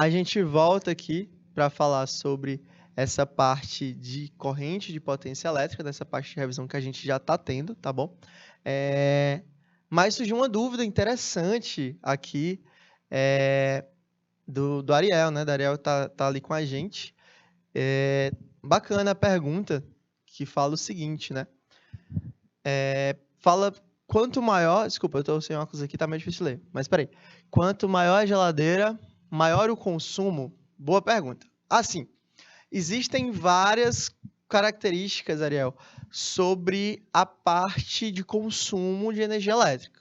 A gente volta aqui para falar sobre essa parte de corrente de potência elétrica, dessa parte de revisão que a gente já está tendo, tá bom? Mas surgiu uma dúvida interessante aqui do Ariel, né? O Ariel tá ali com a gente. Bacana a pergunta, que fala o seguinte, né? Fala quanto maior... Desculpa, eu tô sem óculos aqui, tá meio difícil de ler. Mas peraí. Quanto maior a geladeira, maior o consumo? Boa pergunta. Assim, existem várias características, Ariel, sobre a parte de consumo de energia elétrica.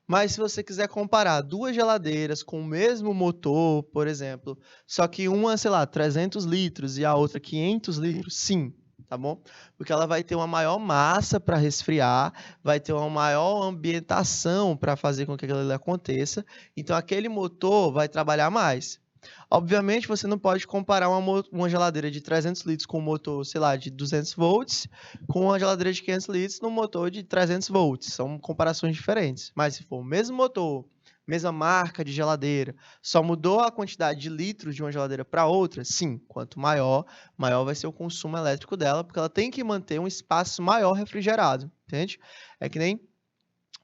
Mas se você quiser comparar duas geladeiras com o mesmo motor, por exemplo, só que uma, sei lá, 300 litros e a outra 500 litros, sim, tá bom? Porque ela vai ter uma maior massa para resfriar, vai ter uma maior ambientação para fazer com que aquilo ali aconteça, então aquele motor vai trabalhar mais. Obviamente, você não pode comparar uma geladeira de 300 litros com um motor, sei lá, de 200 volts, com uma geladeira de 500 litros num motor de 300 volts. São comparações diferentes. Mas se for o mesmo motor, mesma marca de geladeira, só mudou a quantidade de litros de uma geladeira para outra, sim, quanto maior, maior vai ser o consumo elétrico dela, porque ela tem que manter um espaço maior refrigerado, entende? É que nem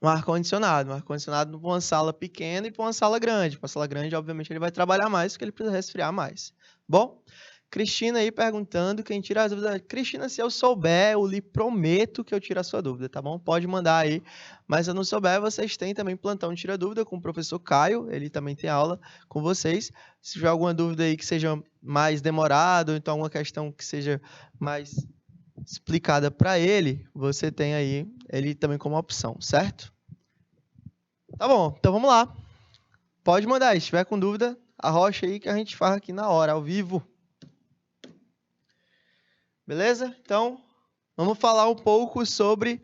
um ar-condicionado. Um ar-condicionado para uma sala pequena e para uma sala grande. Para uma sala grande, obviamente, ele vai trabalhar mais, porque ele precisa resfriar mais. Bom, Cristina aí perguntando quem tira as dúvidas. Cristina, se eu souber, eu lhe prometo que eu tiro a sua dúvida, tá bom? Pode mandar aí. Mas se eu não souber, vocês têm também plantão de tira dúvida com o professor Caio. Ele também tem aula com vocês. Se tiver alguma dúvida aí que seja mais demorada, ou então alguma questão que seja mais explicada para ele, você tem aí ele também como opção, certo? Tá bom, então vamos lá. Pode mandar, se tiver com dúvida, arrocha aí que a gente faz aqui na hora, ao vivo. Beleza? Então, vamos falar um pouco sobre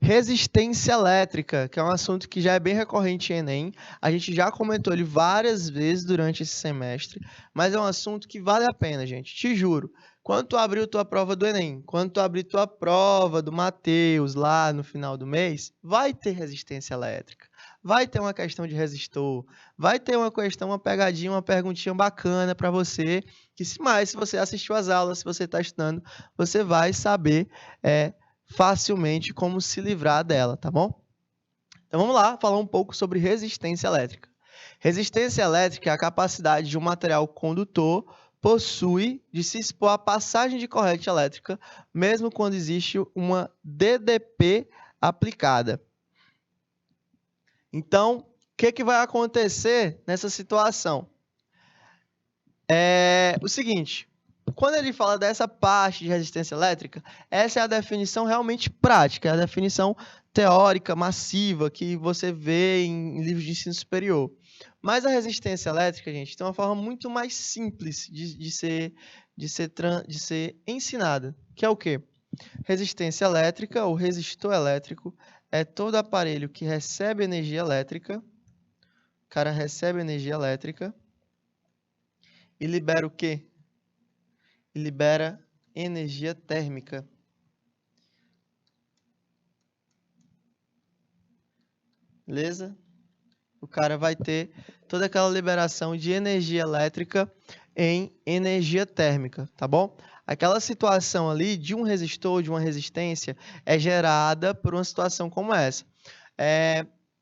resistência elétrica, que é um assunto que já é bem recorrente em Enem. A gente já comentou ele várias vezes durante esse semestre, mas é um assunto que vale a pena, gente. Te juro. Quando tu abriu tua prova do Enem, quando tu abrir tua prova do Mateus lá no final do mês, vai ter resistência elétrica. Vai ter uma questão de resistor, vai ter uma questão, uma pegadinha, uma perguntinha bacana para você, que se você assistiu às aulas, se você está estudando, você vai saber facilmente como se livrar dela, tá bom? Então vamos lá falar um pouco sobre resistência elétrica. Resistência elétrica é a capacidade de um material condutor possui de se expor à passagem de corrente elétrica, mesmo quando existe uma DDP aplicada. Então, o que vai acontecer nessa situação? É o seguinte, quando ele fala dessa parte de resistência elétrica, essa é a definição realmente prática, é a definição teórica, massiva, que você vê em livros de ensino superior. Mas a resistência elétrica, gente, tem uma forma muito mais simples de ser ensinada, que é o quê? Resistência elétrica, ou resistor elétrico, é todo aparelho que recebe energia elétrica, o cara recebe energia elétrica e libera o quê? E libera energia térmica. Beleza? O cara vai ter toda aquela liberação de energia elétrica em energia térmica, tá bom? Aquela situação ali de um resistor, de uma resistência, é gerada por uma situação como essa.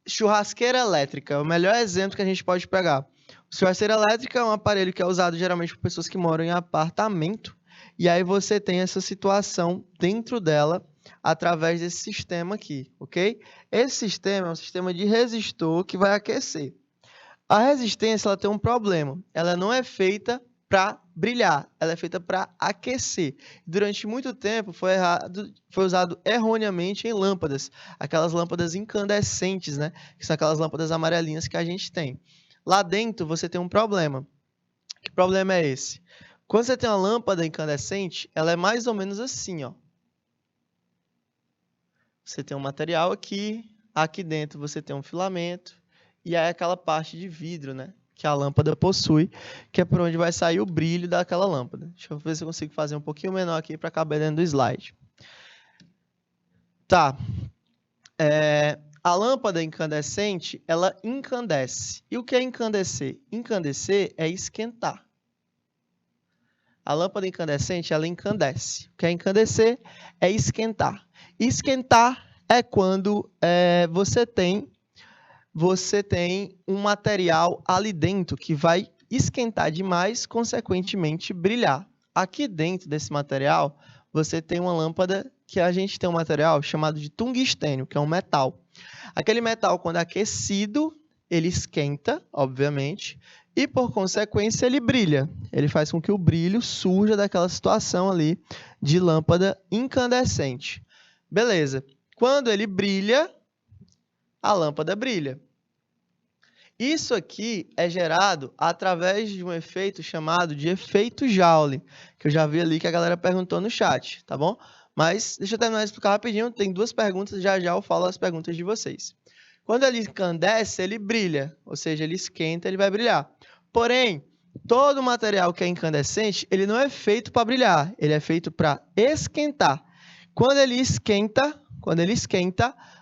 Churrasqueira elétrica é o melhor exemplo que a gente pode pegar. Churrasqueira elétrica é um aparelho que é usado geralmente por pessoas que moram em apartamento, e aí você tem essa situação dentro dela através desse sistema aqui, ok? Esse sistema é um sistema de resistor que vai aquecer. A resistência ela tem um problema, ela não é feita para brilhar, ela é feita para aquecer. Durante muito tempo foi usado erroneamente em lâmpadas, aquelas lâmpadas incandescentes, né? Que são aquelas lâmpadas amarelinhas que a gente tem. Lá dentro você tem um problema. Que problema é esse? Quando você tem uma lâmpada incandescente, ela é mais ou menos assim, ó. Você tem um material aqui dentro você tem um filamento, e aí aquela parte de vidro, né? Que a lâmpada possui, que é por onde vai sair o brilho daquela lâmpada. Deixa eu ver se eu consigo fazer um pouquinho menor aqui para caber dentro do slide. Tá. A lâmpada incandescente, ela incandesce. E o que é encandecer? Encandecer é esquentar. A lâmpada incandescente, ela encandece. O que é encandecer? É esquentar. Esquentar é quando você tem um material ali dentro que vai esquentar demais, consequentemente brilhar. Aqui dentro desse material, você tem uma lâmpada que a gente tem um material chamado de tungstênio, que é um metal. Aquele metal, quando aquecido, ele esquenta, obviamente, e por consequência ele brilha. Ele faz com que o brilho surja daquela situação ali de lâmpada incandescente. Beleza. Quando ele brilha, a lâmpada brilha. Isso aqui é gerado através de um efeito chamado de efeito Joule, que eu já vi ali que a galera perguntou no chat, tá bom? Mas deixa eu terminar de explicar rapidinho, tem 2 perguntas, já eu falo as perguntas de vocês. Quando ele incandesce, ele brilha, ou seja, ele esquenta, ele vai brilhar. Porém, todo material que é incandescente, ele não é feito para brilhar, ele é feito para esquentar. Quando ele esquenta,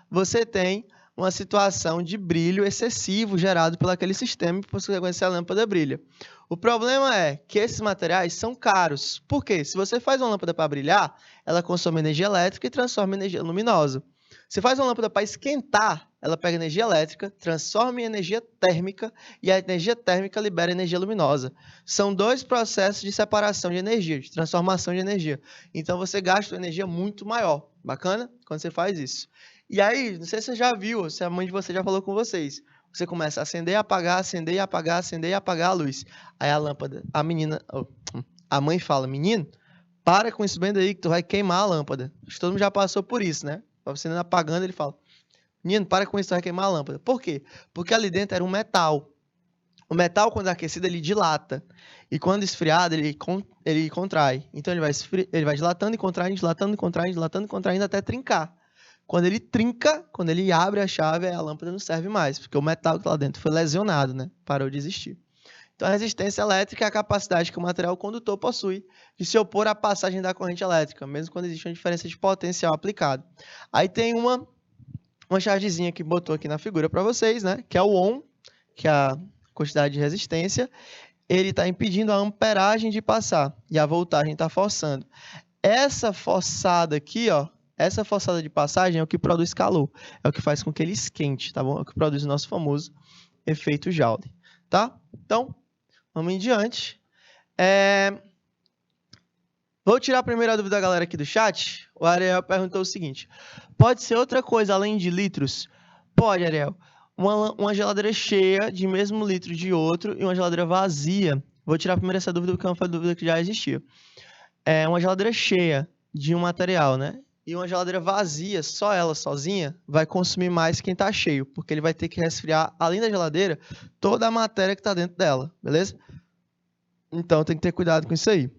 você tem uma situação de brilho excessivo gerado por aquele sistema e, por consequência, a lâmpada brilha. O problema é que esses materiais são caros. Por quê? Se você faz uma lâmpada para brilhar, ela consome energia elétrica e transforma em energia luminosa. Se faz uma lâmpada para esquentar, ela pega energia elétrica, transforma em energia térmica e a energia térmica libera energia luminosa. São 2 processos de separação de energia, de transformação de energia. Então, você gasta uma energia muito maior. Bacana? Quando você faz isso. E aí, não sei se você já viu, se a mãe de vocês já falou com vocês. Você começa a acender e apagar, acender e apagar, acender e apagar a luz. Aí a lâmpada, a mãe fala, menino, para com isso bem daí que tu vai queimar a lâmpada. Acho que todo mundo já passou por isso, né? Você não apagando, ele fala, menino, para com isso, tu vai queimar a lâmpada. Por quê? Porque ali dentro era um metal. O metal, quando é aquecido, ele dilata. E quando esfriado, ele contrai. Então, ele vai dilatando e contraindo, dilatando e contraindo, dilatando e contraindo até trincar. Quando ele trinca, quando ele abre a chave, a lâmpada não serve mais, porque o metal que está lá dentro foi lesionado, né? Parou de existir. Então, a resistência elétrica é a capacidade que o material condutor possui de se opor à passagem da corrente elétrica, mesmo quando existe uma diferença de potencial aplicado. Aí tem uma chargezinha que botou aqui na figura para vocês, né? Que é o ohm, que é a quantidade de resistência. Ele está impedindo a amperagem de passar e a voltagem está forçando. Essa forçada aqui, ó, essa forçada de passagem é o que produz calor, é o que faz com que ele esquente, tá bom? É o que produz o nosso famoso efeito Joule, tá? Então, vamos em diante. Vou tirar a primeira dúvida da galera aqui do chat. O Ariel perguntou o seguinte, pode ser outra coisa além de litros? Pode, Ariel. Uma geladeira cheia de mesmo litro de outro e uma geladeira vazia. Vou tirar primeiro essa dúvida porque é uma dúvida que já existia. É uma geladeira cheia de um material, né? E uma geladeira vazia, só ela sozinha, vai consumir mais quem está cheio, porque ele vai ter que resfriar, além da geladeira, toda a matéria que está dentro dela, beleza? Então, tem que ter cuidado com isso aí.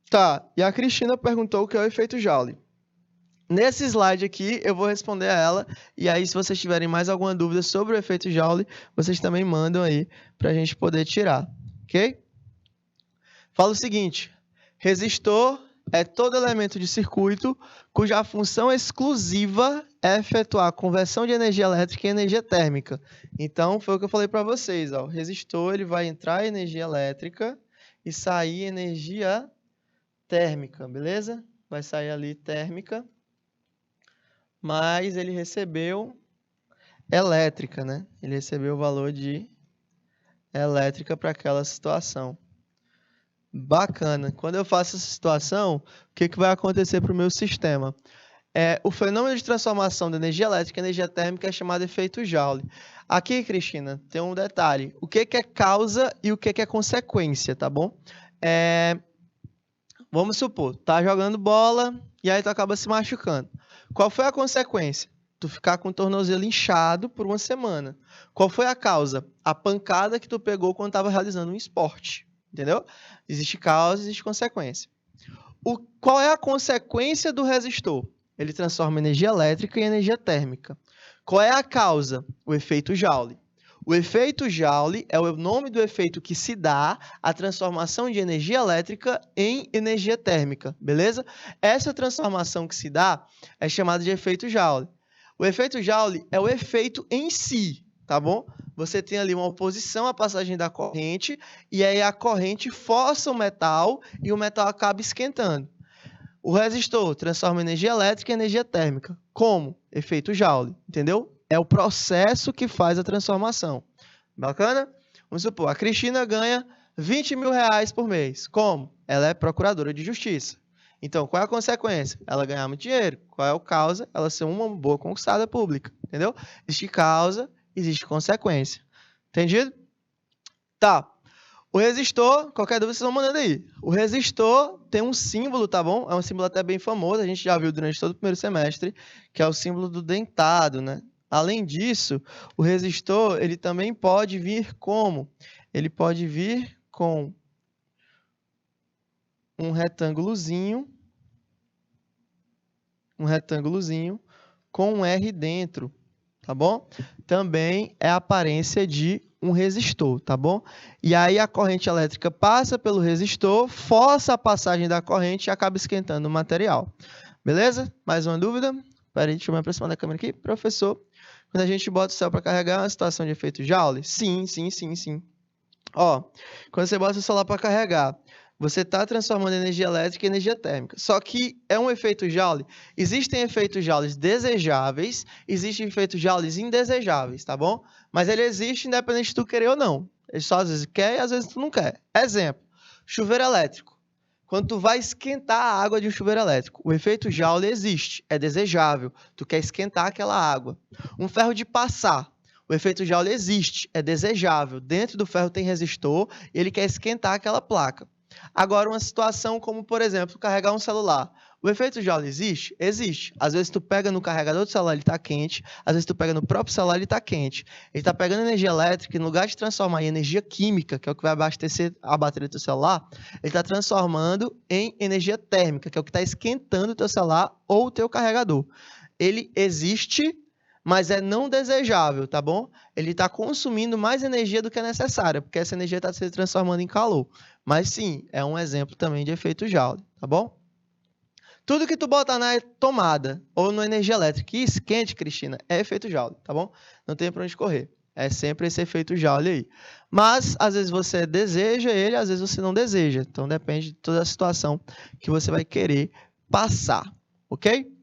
Tá, e a Cristina perguntou o que é o efeito Joule. Nesse slide aqui, eu vou responder a ela, e aí, se vocês tiverem mais alguma dúvida sobre o efeito Joule, vocês também mandam aí, para a gente poder tirar, ok? Fala o seguinte, resistor é todo elemento de circuito cuja função exclusiva é efetuar a conversão de energia elétrica em energia térmica. Então, foi o que eu falei para vocês. Ó. O resistor ele vai entrar energia elétrica e sair energia térmica, beleza? Vai sair ali térmica, mas ele recebeu elétrica, né? Ele recebeu o valor de elétrica para aquela situação. Bacana. Quando eu faço essa situação, o que vai acontecer para o meu sistema? O fenômeno de transformação da energia elétrica em energia térmica é chamado efeito Joule. Aqui, Cristina, tem um detalhe. O que é causa e o que é consequência, tá bom? Vamos supor, tá jogando bola e aí tu acaba se machucando. Qual foi a consequência? Tu ficar com o tornozelo inchado por uma semana. Qual foi a causa? A pancada que tu pegou quando estava realizando um esporte. Entendeu? Existe causa, existe consequência. Qual é a consequência do resistor? Ele transforma energia elétrica em energia térmica. Qual é a causa? O efeito Joule. O efeito Joule é o nome do efeito que se dá à transformação de energia elétrica em energia térmica, beleza? Essa transformação que se dá é chamada de efeito Joule. O efeito Joule é o efeito em si, tá bom? você tem ali uma oposição à passagem da corrente, e aí a corrente força o metal e o metal acaba esquentando. O resistor transforma energia elétrica em energia térmica. Como? Efeito Joule, entendeu? É o processo que faz a transformação. Bacana? Vamos supor, a Cristina ganha 20 mil reais por mês. Como? Ela é procuradora de justiça. Então, qual é a consequência? Ela ganhar muito dinheiro. Qual é a causa? Ela ser uma boa conquistada pública. Entendeu? Existe causa, existe consequência. Entendido? Tá. O resistor, qualquer dúvida vocês vão mandando aí. O resistor tem um símbolo, tá bom? É um símbolo até bem famoso, a gente já viu durante todo o primeiro semestre, que é o símbolo do dentado, né? Além disso, o resistor, ele também pode vir como? Ele pode vir com um retângulozinho com um R dentro, tá bom? Também é a aparência de um resistor, tá bom? E aí a corrente elétrica passa pelo resistor, força a passagem da corrente e acaba esquentando o material. Beleza? Mais uma dúvida? Espera aí, deixa eu me aproximar da câmera aqui. Professor, quando a gente bota o céu para carregar, é uma situação de efeito Joule? Sim. Ó, quando você bota o celular para carregar, você está transformando energia elétrica em energia térmica. Só que é um efeito Joule. Existem efeitos Joules desejáveis, existem efeitos Joules indesejáveis, tá bom? Mas ele existe independente de tu querer ou não. Ele só às vezes quer e às vezes tu não quer. Exemplo, chuveiro elétrico. Quando tu vai esquentar a água de um chuveiro elétrico, o efeito Joule existe, é desejável. Tu quer esquentar aquela água. Um ferro de passar. O efeito Joule existe, é desejável. Dentro do ferro tem resistor e ele quer esquentar aquela placa. Agora, uma situação como, por exemplo, carregar um celular. O efeito Joule existe? Existe. Às vezes tu pega no carregador do celular, ele está quente. Às vezes tu pega no próprio celular, ele está quente. Ele está pegando energia elétrica e no lugar de transformar em energia química, que é o que vai abastecer a bateria do teu celular, ele está transformando em energia térmica, que é o que está esquentando o teu celular ou o teu carregador. Ele existe, mas é não desejável, tá bom? Ele está consumindo mais energia do que é necessária, porque essa energia está se transformando em calor. Mas sim, é um exemplo também de efeito Joule, tá bom? Tudo que tu botar na tomada ou na energia elétrica e esquente, Cristina, é efeito Joule, tá bom? Não tem para onde correr. É sempre esse efeito Joule aí. Mas, às vezes você deseja ele, às vezes você não deseja. Então, depende de toda a situação que você vai querer passar, ok?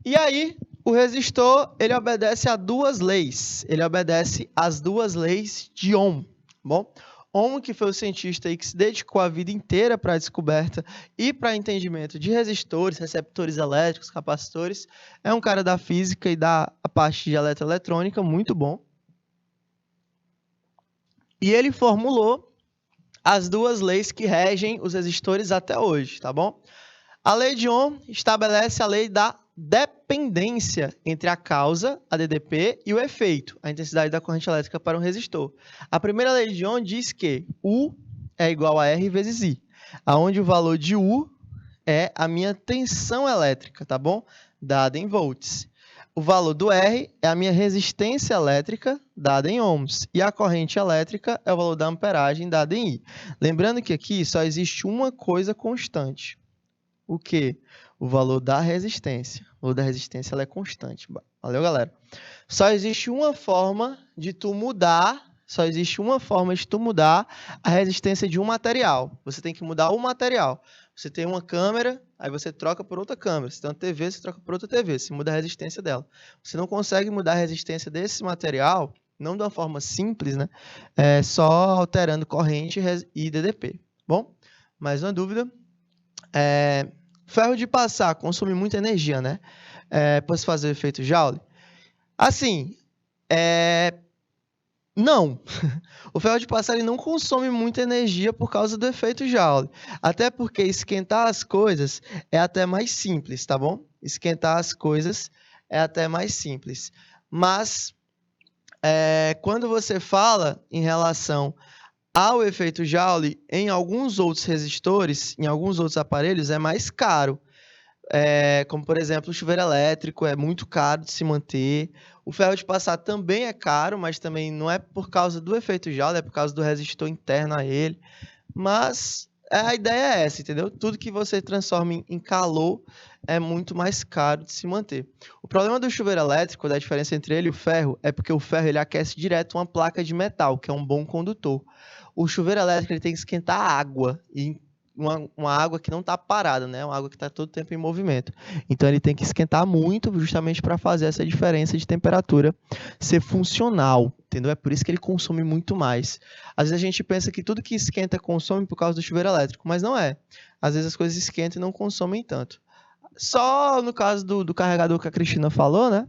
E aí, o resistor, ele obedece a duas leis. Ele obedece às duas leis de Ohm, bom? Ohm, que foi o cientista aí que se dedicou a vida inteira para a descoberta e para entendimento de resistores, receptores elétricos, capacitores, é um cara da física e da parte de eletroeletrônica muito bom. E ele formulou as duas leis que regem os resistores até hoje, tá bom? A lei de Ohm estabelece a lei da dependência entre a causa, a DDP, e o efeito, a intensidade da corrente elétrica para um resistor. A primeira lei de Ohm diz que U é igual a R vezes I, onde o valor de U é a minha tensão elétrica, tá bom? Dada em volts. O valor do R é a minha resistência elétrica, dada em ohms. E a corrente elétrica é o valor da amperagem, dada em I. Lembrando que aqui só existe uma coisa constante. O quê? O valor da resistência. O valor da resistência ela é constante. Valeu, galera? Só existe uma forma de tu mudar a resistência de um material. Você tem que mudar o material. Você tem uma câmera, aí você troca por outra câmera. Você tem uma TV, você troca por outra TV. Você muda a resistência dela. Você não consegue mudar a resistência desse material, não de uma forma simples, né? Só alterando corrente e DDP. Bom, mais uma dúvida? Ferro de passar consome muita energia, né? Posso fazer o efeito Joule? Assim, não. O ferro de passar ele não consome muita energia por causa do efeito Joule. Até porque esquentar as coisas é até mais simples, tá bom? Esquentar as coisas é até mais simples. Mas, quando você fala em relação ao efeito Joule, em alguns outros resistores, em alguns outros aparelhos, é mais caro. Como, por exemplo, o chuveiro elétrico é muito caro de se manter. O ferro de passar também é caro, mas também não é por causa do efeito Joule, é por causa do resistor interno a ele. Mas A ideia é essa, entendeu? Tudo que você transforma em calor é muito mais caro de se manter. O problema do chuveiro elétrico, da diferença entre ele e o ferro, é porque o ferro ele aquece direto uma placa de metal, que é um bom condutor. O chuveiro elétrico ele tem que esquentar a água, e uma água que não está parada, né? Uma água que está todo tempo em movimento. Então ele tem que esquentar muito justamente para fazer essa diferença de temperatura ser funcional, entendeu? É por isso que ele consome muito mais. Às vezes a gente pensa que tudo que esquenta consome por causa do chuveiro elétrico, mas não é. Às vezes as coisas esquentam e não consomem tanto. Só no caso do carregador que a Cristina falou, né?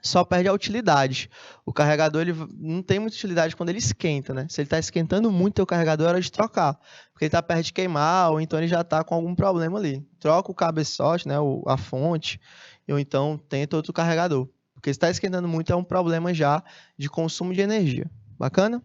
Só perde a utilidade. O carregador ele não tem muita utilidade quando ele esquenta, né? Se ele está esquentando muito o carregador, é hora de trocar. Porque ele está perto de queimar, ou então ele já está com algum problema ali. Troca o cabeçote, né? A fonte, ou então tenta outro carregador. Porque se está esquentando muito, é um problema já de consumo de energia. Bacana?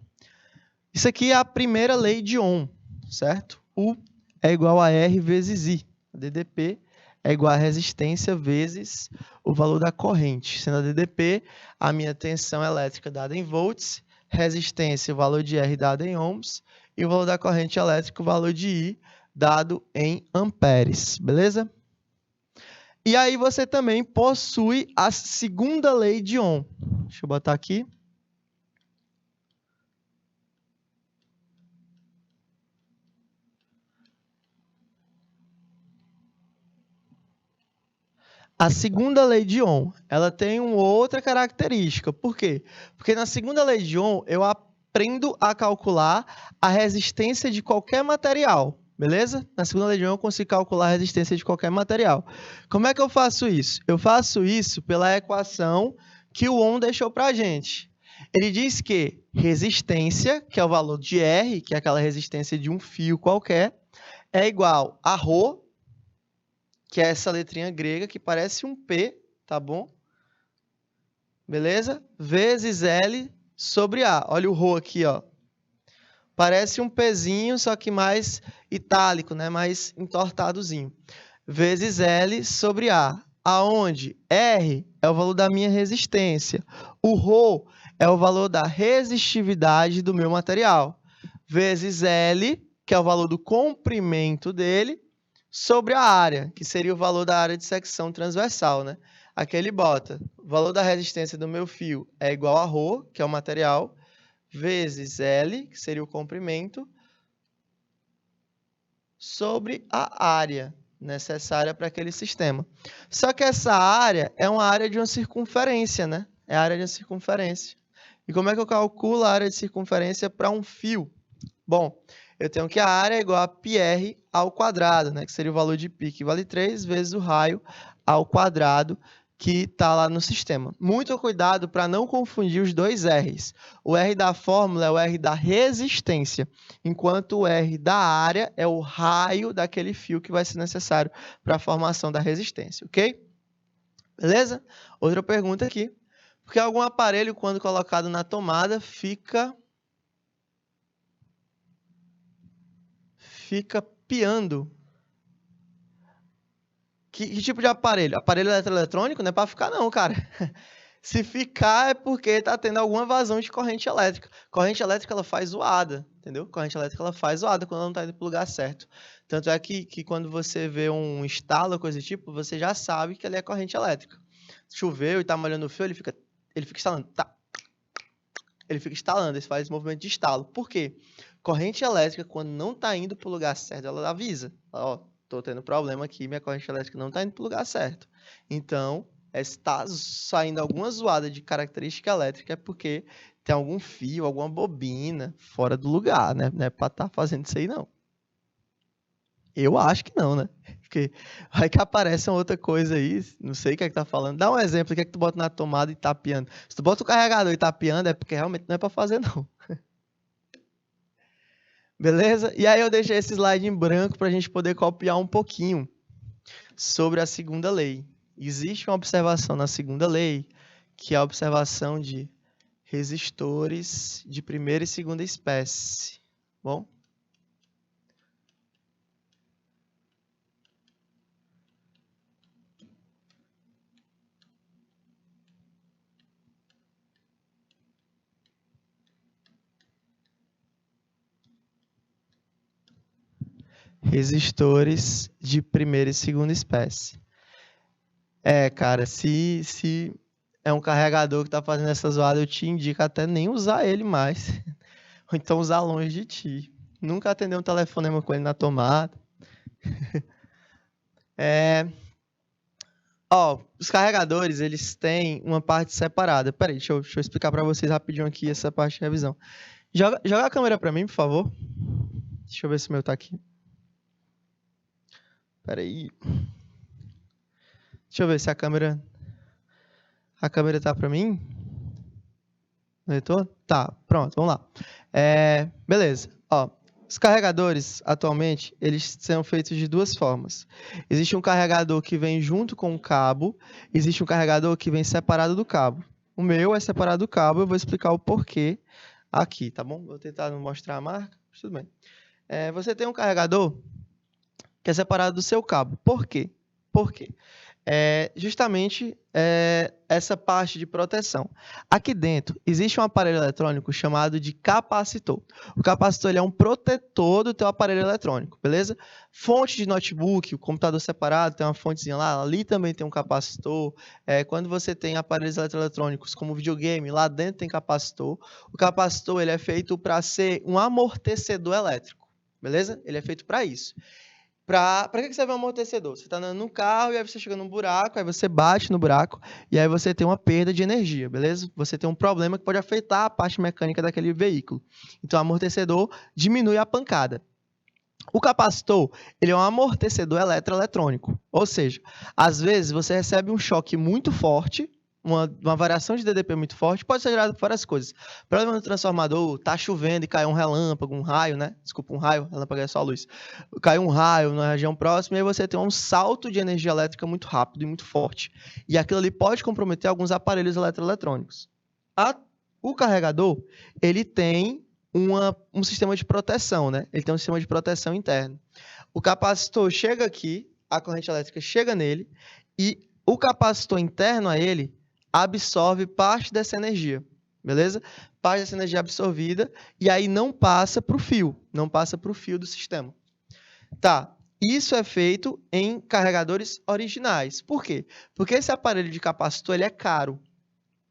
Isso aqui é a primeira lei de Ohm, certo? U é igual a R vezes I. A DDP é igual a resistência vezes o valor da corrente. Sendo a DDP, a minha tensão elétrica dada em volts, resistência, o valor de R dado em ohms, e o valor da corrente elétrica, o valor de I, dado em amperes. Beleza? E aí você também possui a segunda lei de Ohm. Deixa eu botar aqui. A segunda lei de Ohm, ela tem uma outra característica. Por quê? Porque na segunda lei de Ohm, eu aprendo a calcular a resistência de qualquer material, beleza? Na segunda lei de Ohm, eu consigo calcular a resistência de qualquer material. Como é que eu faço isso? Eu faço isso pela equação que o Ohm deixou para a gente. Ele diz que resistência, que é o valor de R, que é aquela resistência de um fio qualquer, é igual a ρ, que é essa letrinha grega que parece um P, tá bom? Beleza? Vezes L sobre A. Olha o ρ aqui, ó. Parece um Pzinho, só que mais itálico, né? Mais entortadozinho. Vezes L sobre A. Aonde R é o valor da minha resistência. O ρ é o valor da resistividade do meu material. Vezes L, que é o valor do comprimento dele, sobre a área, que seria o valor da área de secção transversal, né? Aqui ele bota, o valor da resistência do meu fio é igual a ρ, que é o material, vezes L, que seria o comprimento, sobre a área necessária para aquele sistema. Só que essa área é uma área de uma circunferência, né? É a área de uma circunferência. E como é que eu calculo a área de circunferência para um fio? Bom, eu tenho que a área é igual a πr ao quadrado, né? Que seria o valor de π, que vale 3 vezes o raio ao quadrado que está lá no sistema. Muito cuidado para não confundir os dois R's. O R da fórmula é o R da resistência, enquanto o R da área é o raio daquele fio que vai ser necessário para a formação da resistência, ok? Beleza? Outra pergunta aqui. Porque algum aparelho, quando colocado na tomada, fica piando. Que tipo de aparelho? Aparelho eletroeletrônico? Não é para ficar não, cara. Se ficar é porque está tendo alguma vazão de corrente elétrica. Corrente elétrica ela faz zoada, entendeu? Corrente elétrica ela faz zoada quando ela não está indo para o lugar certo. Tanto é que quando você vê um estalo, coisa do tipo, você já sabe que ali é corrente elétrica. Choveu e está molhando o fio, ele fica estalando. Tá. Ele fica estalando, ele faz esse movimento de estalo. Por quê? Corrente elétrica, quando não está indo para o lugar certo, ela avisa. Ó, tô tendo problema aqui, minha corrente elétrica não está indo para o lugar certo. Então, está saindo alguma zoada de característica elétrica é porque tem algum fio, alguma bobina fora do lugar, né? Não é para estar fazendo isso aí, não. Eu acho que não, né? Porque vai que aparece uma outra coisa aí, não sei o que é que tá falando. Dá um exemplo, o que é que tu bota na tomada e tá piando. Se tu bota o carregador e tá piando, é porque realmente não é para fazer, não. Beleza? E aí eu deixei esse slide em branco para a gente poder copiar um pouquinho sobre a segunda lei. Existe uma observação na segunda lei, que é a observação de resistores de primeira e segunda espécie. Bom? Resistores de primeira e segunda espécie. Cara, se é um carregador que tá fazendo essa zoada, eu te indico até nem usar ele mais. Ou então usar longe de ti. Nunca atender um telefonema com ele na tomada. Os carregadores, eles têm uma parte separada. Peraí, deixa eu explicar para vocês rapidinho aqui essa parte de revisão. Joga a câmera para mim, por favor. Deixa eu ver se o meu tá aqui. Peraí. Deixa eu ver se a câmera tá para mim. No retorno? Tá, pronto, vamos lá. Beleza. Os carregadores, atualmente, eles são feitos de duas formas. Existe um carregador que vem junto com o cabo, existe um carregador que vem separado do cabo. O meu é separado do cabo, eu vou explicar o porquê aqui, tá bom? Vou tentar não mostrar a marca, mas tudo bem. Você tem um carregador que é separado do seu cabo. Por quê? Por quê? Justamente essa parte de proteção. Aqui dentro existe um aparelho eletrônico chamado de capacitor. O capacitor ele é um protetor do teu aparelho eletrônico, beleza? Fonte de notebook, o computador separado, tem uma fontezinha lá, ali também tem um capacitor. Quando você tem aparelhos eletrônicos como videogame, lá dentro tem capacitor. O capacitor ele é feito para ser um amortecedor elétrico, beleza? Ele é feito para isso. Para que serve um amortecedor? Você está andando no carro e aí você chega num buraco, aí você bate no buraco e aí você tem uma perda de energia, beleza? Você tem um problema que pode afetar a parte mecânica daquele veículo. Então, o amortecedor diminui a pancada. O capacitor, ele é um amortecedor eletroeletrônico. Ou seja, às vezes você recebe um choque muito forte, uma variação de DDP muito forte, pode ser gerada por várias coisas. Problema no transformador, tá chovendo e cai um relâmpago, um raio, né? Desculpa, um raio, relâmpago é só a luz. Cai um raio na região próxima e aí você tem um salto de energia elétrica muito rápido e muito forte. E aquilo ali pode comprometer alguns aparelhos eletroeletrônicos. O carregador, ele tem um sistema de proteção, né? Ele tem um sistema de proteção interno. O capacitor chega aqui, a corrente elétrica chega nele e o capacitor interno a ele absorve parte dessa energia, beleza? Parte dessa energia absorvida e aí não passa para o fio, do sistema. Tá, isso é feito em carregadores originais. Por quê? Porque esse aparelho de capacitor ele é caro,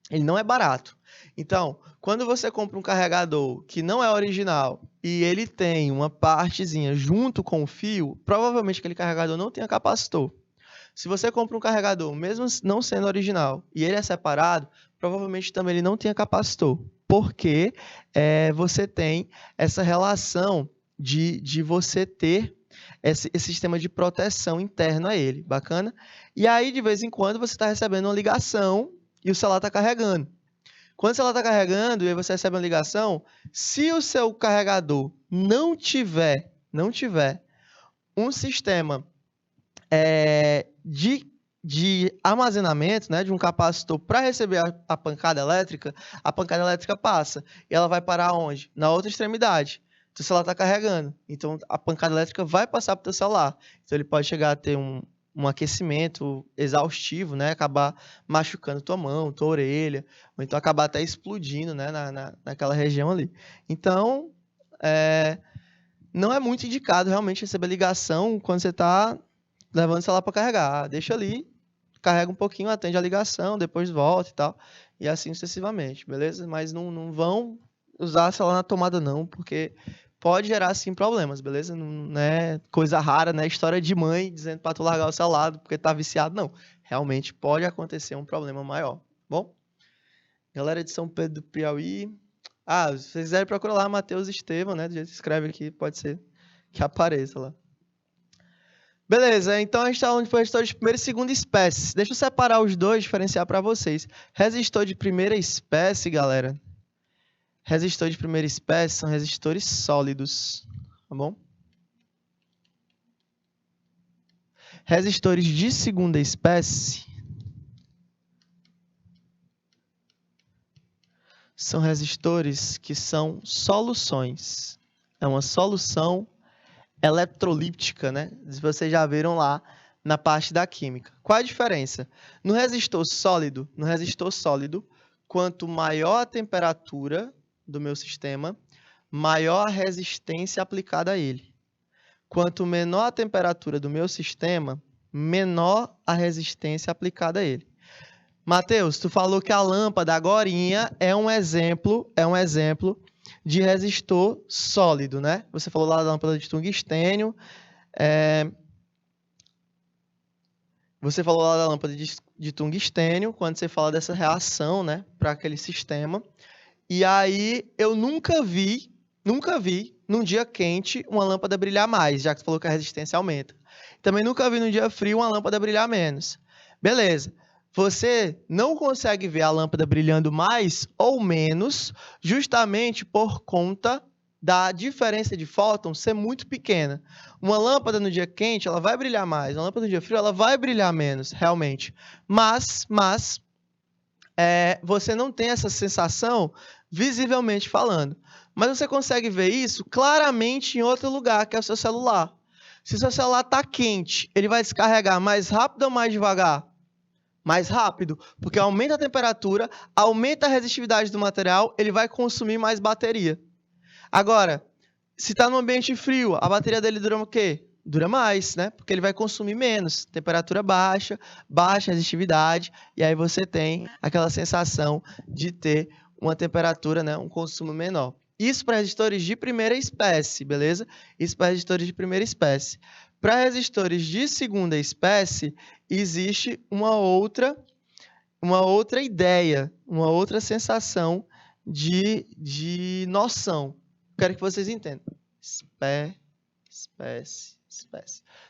ele não é barato. Então, quando você compra um carregador que não é original e ele tem uma partezinha junto com o fio, provavelmente aquele carregador não tenha capacitor. Se você compra um carregador, mesmo não sendo original, e ele é separado, provavelmente também ele não tenha capacitor, porque você tem essa relação de você ter esse sistema de proteção interno a ele, bacana? E aí, de vez em quando, você está recebendo uma ligação e o celular está carregando. Quando o celular está carregando e aí você recebe uma ligação, se o seu carregador não tiver um sistema de armazenamento, né, de um capacitor para receber a pancada elétrica passa. E ela vai parar onde? Na outra extremidade. Então, o celular está carregando. Então, a pancada elétrica vai passar para o teu celular. Então, ele pode chegar a ter um aquecimento exaustivo, né, acabar machucando tua mão, tua orelha, ou então acabar até explodindo, né, naquela região ali. Então, não é muito indicado realmente receber ligação quando você está levando o celular para carregar. Deixa ali, carrega um pouquinho, atende a ligação, depois volta e tal, e assim sucessivamente, beleza? Mas não vão usar o celular na tomada não, porque pode gerar sim problemas, beleza? Não é coisa rara, né? História de mãe dizendo para tu largar o celular porque tá viciado, não. Realmente pode acontecer um problema maior, bom? Galera de São Pedro do Piauí, se vocês quiserem procurar lá Matheus Estevam, né? Do jeito que escreve aqui, pode ser que apareça lá. Beleza, então a gente está falando de resistor de primeira e segunda espécie. Deixa eu separar os dois, diferenciar para vocês. Resistor de primeira espécie, galera. Resistor de primeira espécie são resistores sólidos, tá bom? Resistores de segunda espécie são resistores que são soluções. É uma solução eletrolíptica, né? Vocês já viram lá na parte da química. Qual a diferença? No resistor sólido, quanto maior a temperatura do meu sistema, maior a resistência aplicada a ele. quanto menor a temperatura do meu sistema, menor a resistência aplicada a ele. Matheus, tu falou que a lâmpada agorinha é um exemplo de resistor sólido, né? Você falou lá da lâmpada de tungstênio, você falou lá da lâmpada de tungstênio, quando você fala dessa reação, né, para aquele sistema. E aí eu nunca vi, num dia quente, uma lâmpada brilhar mais, já que você falou que a resistência aumenta. Também nunca vi num dia frio uma lâmpada brilhar menos. Beleza. Você não consegue ver a lâmpada brilhando mais ou menos, justamente por conta da diferença de fótons ser muito pequena. Uma lâmpada no dia quente, ela vai brilhar mais. Uma lâmpada no dia frio, ela vai brilhar menos, realmente. Mas você não tem essa sensação visivelmente falando. Mas você consegue ver isso claramente em outro lugar, que é o seu celular. Se o seu celular está quente, ele vai descarregar mais rápido ou mais devagar? Mais rápido, porque aumenta a temperatura, aumenta a resistividade do material, ele vai consumir mais bateria. Agora, se está no ambiente frio, a bateria dele dura o quê? Dura mais, né? Porque ele vai consumir menos. Temperatura baixa, baixa resistividade, e aí você tem aquela sensação de ter uma temperatura, né? Um consumo menor. Isso para resistores de primeira espécie, beleza? Isso para resistores de primeira espécie. Para resistores de segunda espécie, existe uma outra ideia, uma outra sensação de noção. Quero que vocês entendam. Espécie.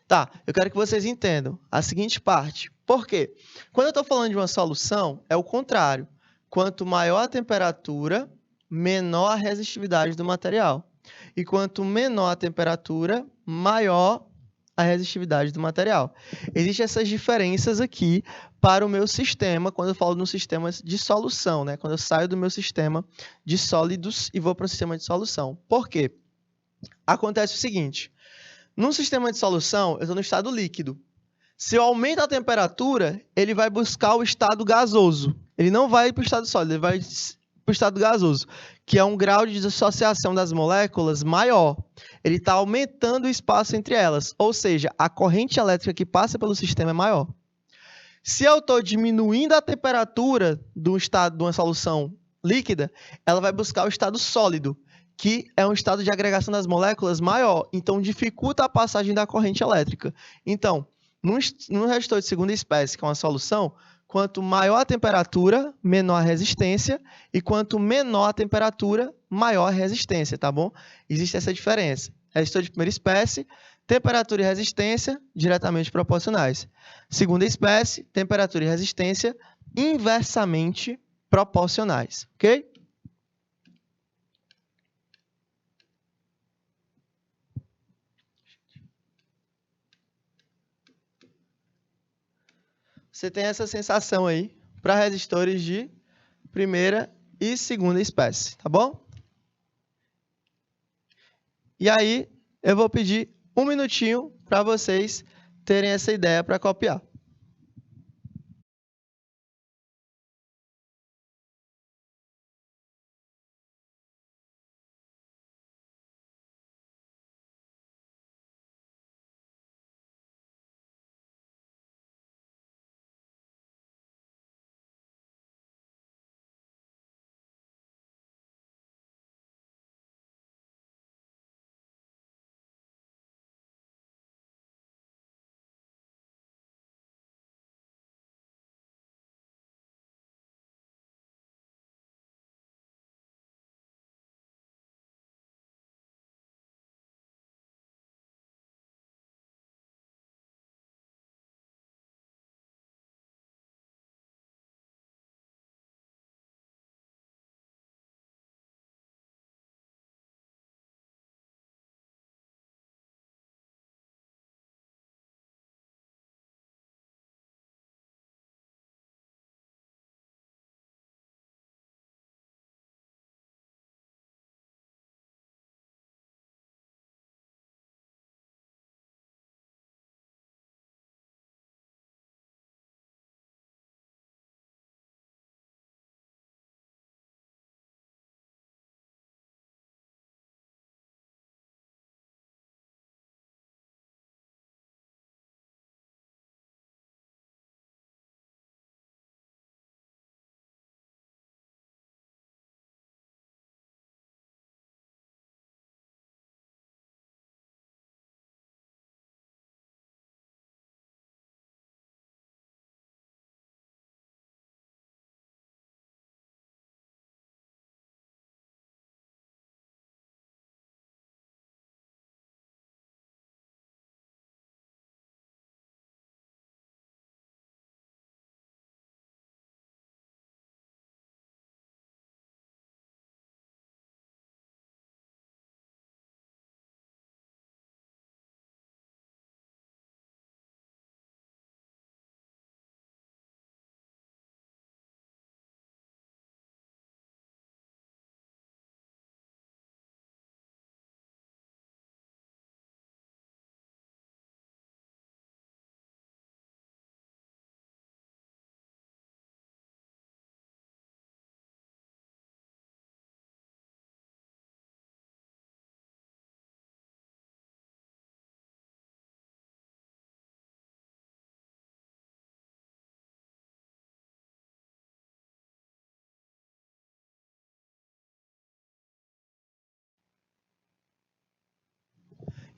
Tá, eu quero que vocês entendam a seguinte parte. Por quê? Quando eu estou falando de uma solução, é o contrário. Quanto maior a temperatura, menor a resistividade do material. E quanto menor a temperatura, maior a resistividade do material. Existem essas diferenças aqui para o meu sistema, quando eu falo no sistema de solução, né? Quando eu saio do meu sistema de sólidos e vou para o sistema de solução. Por quê? Acontece o seguinte, num sistema de solução, eu estou no estado líquido. Se eu aumento a temperatura, ele vai buscar o estado gasoso. Ele não vai para o estado sólido, ele vai para o estado gasoso, que é um grau de dissociação das moléculas maior. Ele está aumentando o espaço entre elas, ou seja, a corrente elétrica que passa pelo sistema é maior. Se eu estou diminuindo a temperatura do estado de uma solução líquida, ela vai buscar o estado sólido, que é um estado de agregação das moléculas maior, então dificulta a passagem da corrente elétrica. Então, num resistor de segunda espécie, que é uma solução, quanto maior a temperatura, menor a resistência, e quanto menor a temperatura, maior a resistência, tá bom? Existe essa diferença. Resistor de primeira espécie, temperatura e resistência diretamente proporcionais. Segunda espécie, temperatura e resistência inversamente proporcionais, ok? Você tem essa sensação aí para resistores de primeira e segunda espécie, tá bom? E aí, eu vou pedir um minutinho para vocês terem essa ideia para copiar.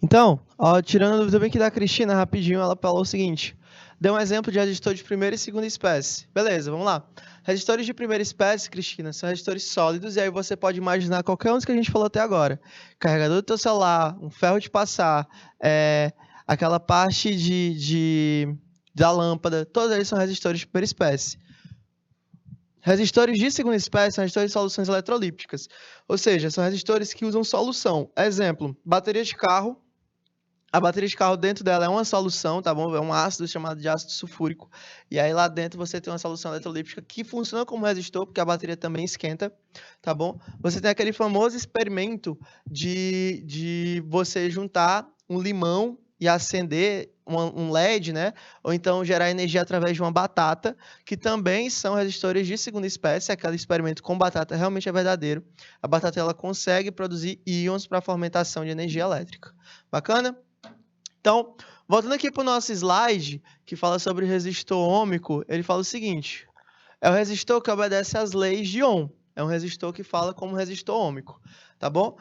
Então, ó, tirando a dúvida bem que da Cristina, rapidinho, ela falou o seguinte. Deu um exemplo de resistor de primeira e segunda espécie. Beleza, vamos lá. Resistores de primeira espécie, Cristina, são resistores sólidos, e aí você pode imaginar qualquer um dos que a gente falou até agora. Carregador do teu celular, um ferro de passar, aquela parte da lâmpada, todos eles são resistores de primeira espécie. Resistores de segunda espécie são resistores de soluções eletrolíticas, ou seja, são resistores que usam solução. Exemplo, bateria de carro. A bateria de carro dentro dela é uma solução, tá bom? É um ácido chamado de ácido sulfúrico. E aí lá dentro você tem uma solução eletrolítica que funciona como resistor, porque a bateria também esquenta, tá bom? Você tem aquele famoso experimento de você juntar um limão e acender um LED, né? Ou então gerar energia através de uma batata, que também são resistores de segunda espécie. Aquele experimento com batata realmente é verdadeiro. A batata ela consegue produzir íons para a fomentação de energia elétrica. Bacana? Então, voltando aqui para o nosso slide, que fala sobre resistor ôhmico, ele fala o seguinte: é o resistor que obedece às leis de Ohm. É um resistor que fala como resistor ôhmico, tá bom?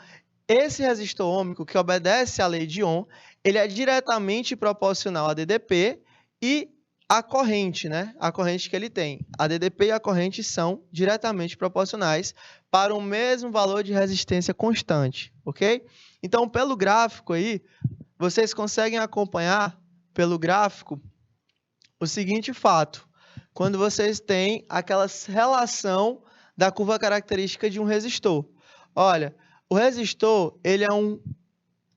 Esse resistor ôhmico que obedece à lei de Ohm, ele é diretamente proporcional a DDP e a corrente, né? A corrente que ele tem. A DDP e a corrente são diretamente proporcionais para o mesmo valor de resistência constante, ok? Então, pelo gráfico aí, vocês conseguem acompanhar pelo gráfico o seguinte fato. Quando vocês têm aquela relação da curva característica de um resistor. Olha, o resistor ele é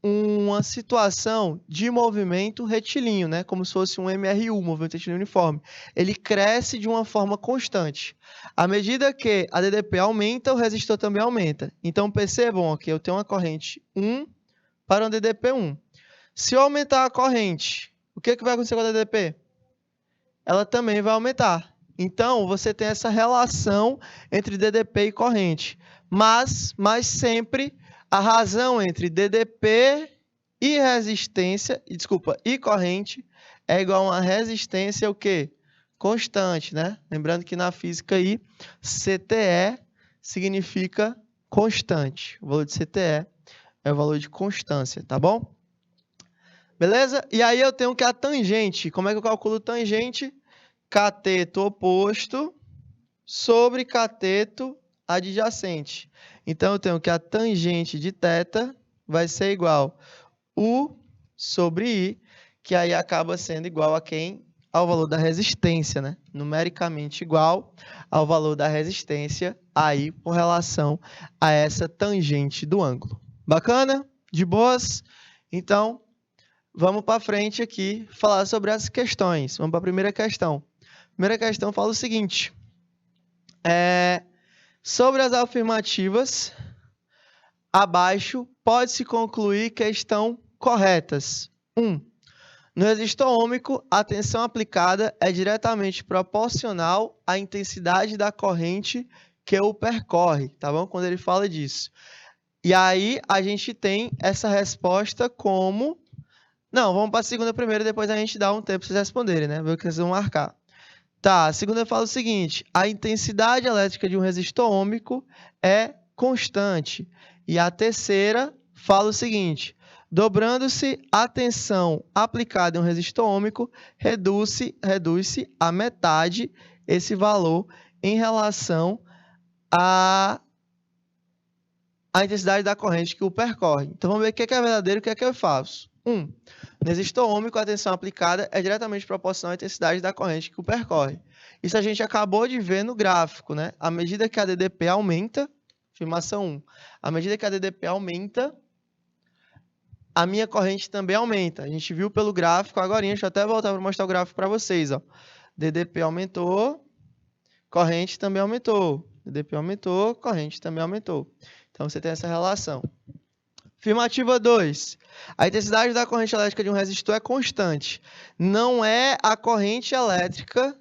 uma situação de movimento retilíneo, né? Como se fosse um MRU, movimento retilíneo uniforme. Ele cresce de uma forma constante. À medida que a DDP aumenta, o resistor também aumenta. Então, percebam que eu tenho uma corrente 1 para um DDP 1. Se eu aumentar a corrente, o que vai acontecer com a DDP? Ela também vai aumentar. Então, você tem essa relação entre DDP e corrente. Mas sempre a razão entre DDP e resistência, e corrente é igual a uma resistência o quê? Constante, né? Lembrando que na física aí, CTE significa constante. O valor de CTE é o valor de constância, tá bom? Beleza? E aí eu tenho que a tangente. Como é que eu calculo tangente? Cateto oposto sobre cateto adjacente. Então, eu tenho que a tangente de θ vai ser igual U sobre I, que aí acaba sendo igual a quem? Ao valor da resistência, né? Numericamente igual ao valor da resistência aí com relação a essa tangente do ângulo. Bacana? De boas? Então, vamos para frente aqui falar sobre as questões. Vamos para a primeira questão. A primeira questão fala o seguinte. Sobre as afirmativas, abaixo pode-se concluir que estão corretas. 1. No resistor ôhmico, a tensão aplicada é diretamente proporcional à intensidade da corrente que o percorre, tá bom? Quando ele fala disso. E aí, a gente tem essa resposta como... Não, vamos para a segunda primeiro, depois a gente dá um tempo para vocês responderem, né? Ver o que vocês vão marcar. Tá, a segunda fala o seguinte: a intensidade elétrica de um resistor ôhmico é constante. E a terceira fala o seguinte: dobrando-se a tensão aplicada em um resistor ôhmico, reduz-se a metade esse valor em relação à intensidade da corrente que o percorre. Então, vamos ver o que é verdadeiro e o que é falso. 1. No resistor ôhmico, a tensão aplicada é diretamente proporcional à intensidade da corrente que o percorre. Isso a gente acabou de ver no gráfico, né? À medida que a DDP aumenta, afirmação 1, à medida que a DDP aumenta, a minha corrente também aumenta. A gente viu pelo gráfico agora, deixa eu até voltar para mostrar o gráfico para vocês. Ó. DDP aumentou, corrente também aumentou. DDP aumentou, corrente também aumentou. Então, você tem essa relação. Afirmativa 2. A intensidade da corrente elétrica de um resistor é constante. Não é a corrente elétrica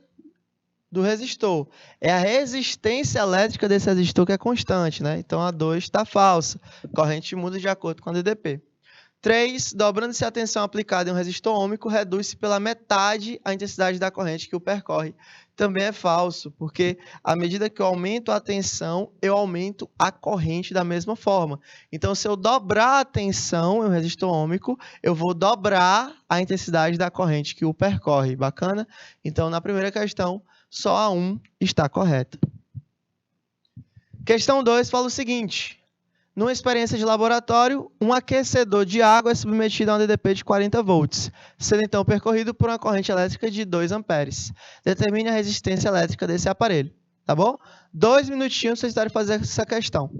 do resistor. É a resistência elétrica desse resistor que é constante, né? Então, a 2 está falsa. A corrente muda de acordo com a DDP. 3, dobrando-se a tensão aplicada em um resistor ôhmico, reduz-se pela metade a intensidade da corrente que o percorre. Também é falso, porque à medida que eu aumento a tensão, eu aumento a corrente da mesma forma. Então, se eu dobrar a tensão em um resistor ôhmico, eu vou dobrar a intensidade da corrente que o percorre. Bacana? Então, na primeira questão, só a 1 está correta. Questão 2 fala o seguinte. Numa experiência de laboratório, um aquecedor de água é submetido a um DDP de 40 volts, sendo então percorrido por uma corrente elétrica de 2 amperes. Determine a resistência elétrica desse aparelho, tá bom? 2 minutinhos para vocês tentarem fazer essa questão.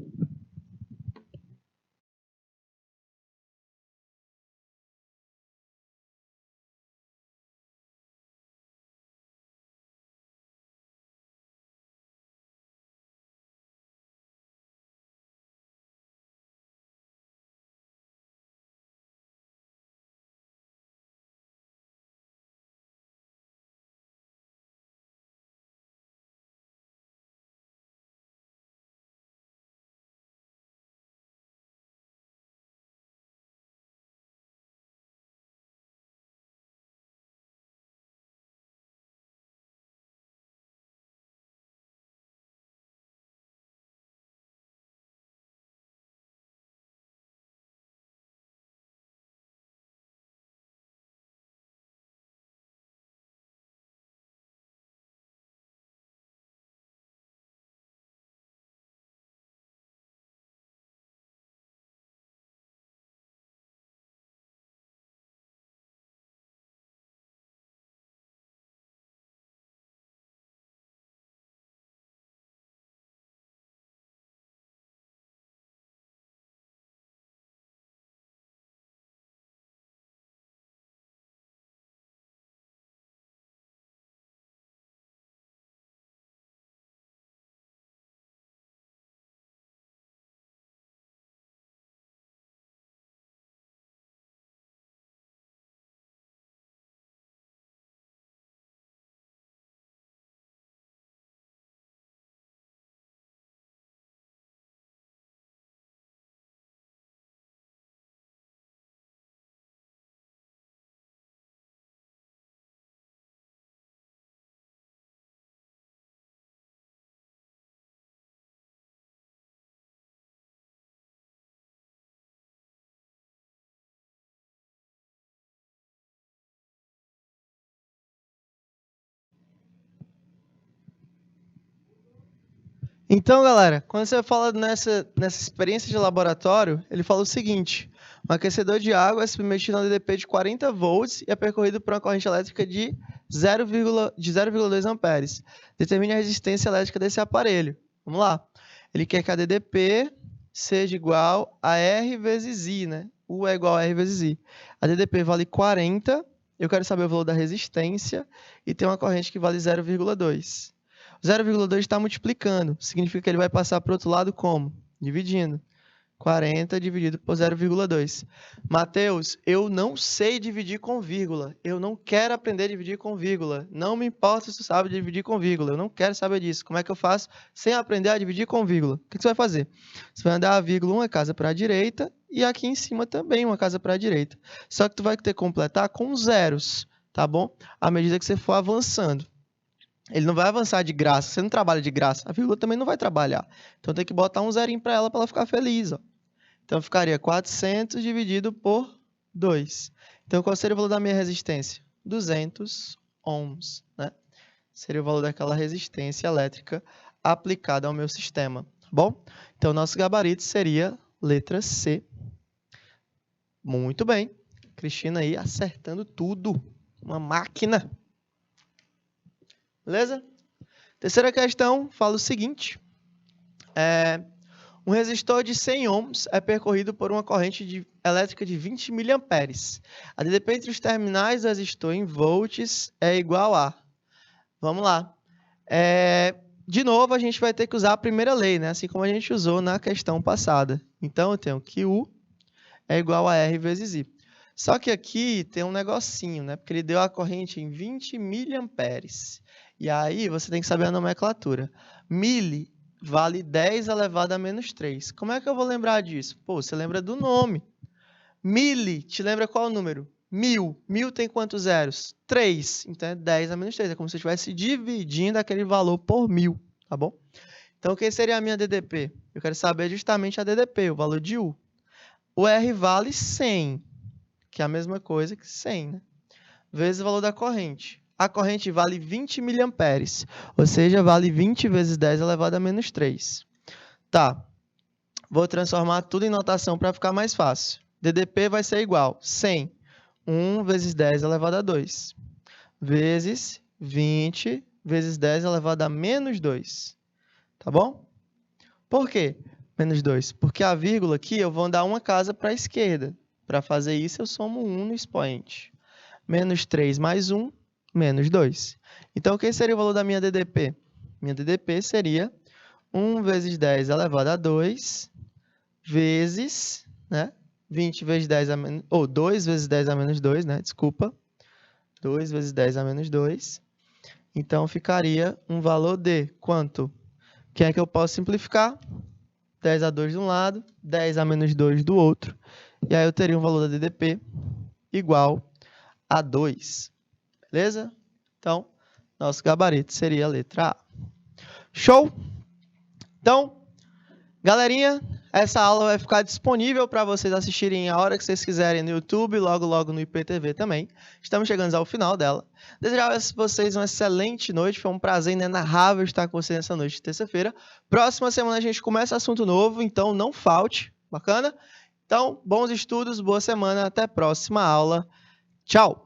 Então, galera, quando você fala nessa experiência de laboratório, ele fala o seguinte: um aquecedor de água é submetido a um DDP de 40 volts e é percorrido por uma corrente elétrica de 0,2 amperes. Determine a resistência elétrica desse aparelho. Vamos lá. Ele quer que a DDP seja igual a R vezes I, né? U é igual a R vezes I. A DDP vale 40, eu quero saber o valor da resistência e tem uma corrente que vale 0,2. 0,2 está multiplicando, significa que ele vai passar para o outro lado como? Dividindo. 40 dividido por 0,2. Mateus, eu não sei dividir com vírgula. Eu não quero aprender a dividir com vírgula. Não me importa se tu sabe dividir com vírgula. Eu não quero saber disso. Como é que eu faço sem aprender a dividir com vírgula? O que você vai fazer? Você vai andar a vírgula uma casa para a direita e aqui em cima também uma casa para a direita. Só que tu vai ter que completar com zeros, tá bom? À medida que você for avançando. Ele não vai avançar de graça, você não trabalha de graça, a vírgula também não vai trabalhar. Então tem que botar um zerinho para ela ficar feliz. Ó. Então ficaria 400 dividido por 2. Então qual seria o valor da minha resistência? 200 ohms. Né? Seria o valor daquela resistência elétrica aplicada ao meu sistema. Bom, então nosso gabarito seria letra C. Muito bem. Cristina aí acertando tudo. Uma máquina. Beleza? Terceira questão fala o seguinte. Um resistor de 100 ohms é percorrido por uma corrente elétrica de 20 mA. A DDP entre os terminais do resistor em volts é igual a... Vamos lá. De novo, a gente vai ter que usar a primeira lei, né? Assim como a gente usou na questão passada. Então, eu tenho que U é igual a R vezes I. Só que aqui tem um negocinho, né? Porque ele deu a corrente em 20 mA. E aí, você tem que saber a nomenclatura. Mili vale 10 elevado a menos 3. Como é que eu vou lembrar disso? Pô, você lembra do nome. Mille, te lembra qual o número? 1000. 1000 tem quantos zeros? 3. Então é 10 a menos 3. É como se eu estivesse dividindo aquele valor por 1000, tá bom? Então, quem seria a minha DDP? Eu quero saber justamente a DDP, o valor de U. O R vale 100, que é a mesma coisa que 100, né? Vezes o valor da corrente. A corrente vale 20 miliamperes, ou seja, vale 20 vezes 10 elevado a menos 3. Tá, vou transformar tudo em notação para ficar mais fácil. DDP vai ser igual 100, 1 vezes 10 elevado a 2, vezes 20 vezes 10 elevado a menos 2. Tá bom? Por quê? Menos 2. Porque a vírgula aqui eu vou dar uma casa para a esquerda. Para fazer isso, eu somo 1 no expoente. Menos 3 mais 1, menos 2. Então, quem seria o valor da minha DDP? Minha DDP seria 1 vezes 10 elevado a 2, vezes, né? 20 vezes 10 a menos... Ou 2 vezes 10 a menos 2, né? Desculpa. 2 vezes 10 a menos 2. Então, ficaria um valor de quanto? Que é que eu posso simplificar? 10 a 2 de um lado, 10 a menos 2 do outro. E aí eu teria um valor da DDP igual a 2. Beleza? Então, nosso gabarito seria a letra A. Show? Então, galerinha, essa aula vai ficar disponível para vocês assistirem a hora que vocês quiserem no YouTube, logo no IPTV também. Estamos chegando ao final dela. Desejar a vocês uma excelente noite. Foi um prazer inenarrável estar com vocês nessa noite de terça-feira. Próxima semana a gente começa assunto novo, então não falte. Bacana? Então, bons estudos, boa semana. Até a próxima aula. Tchau!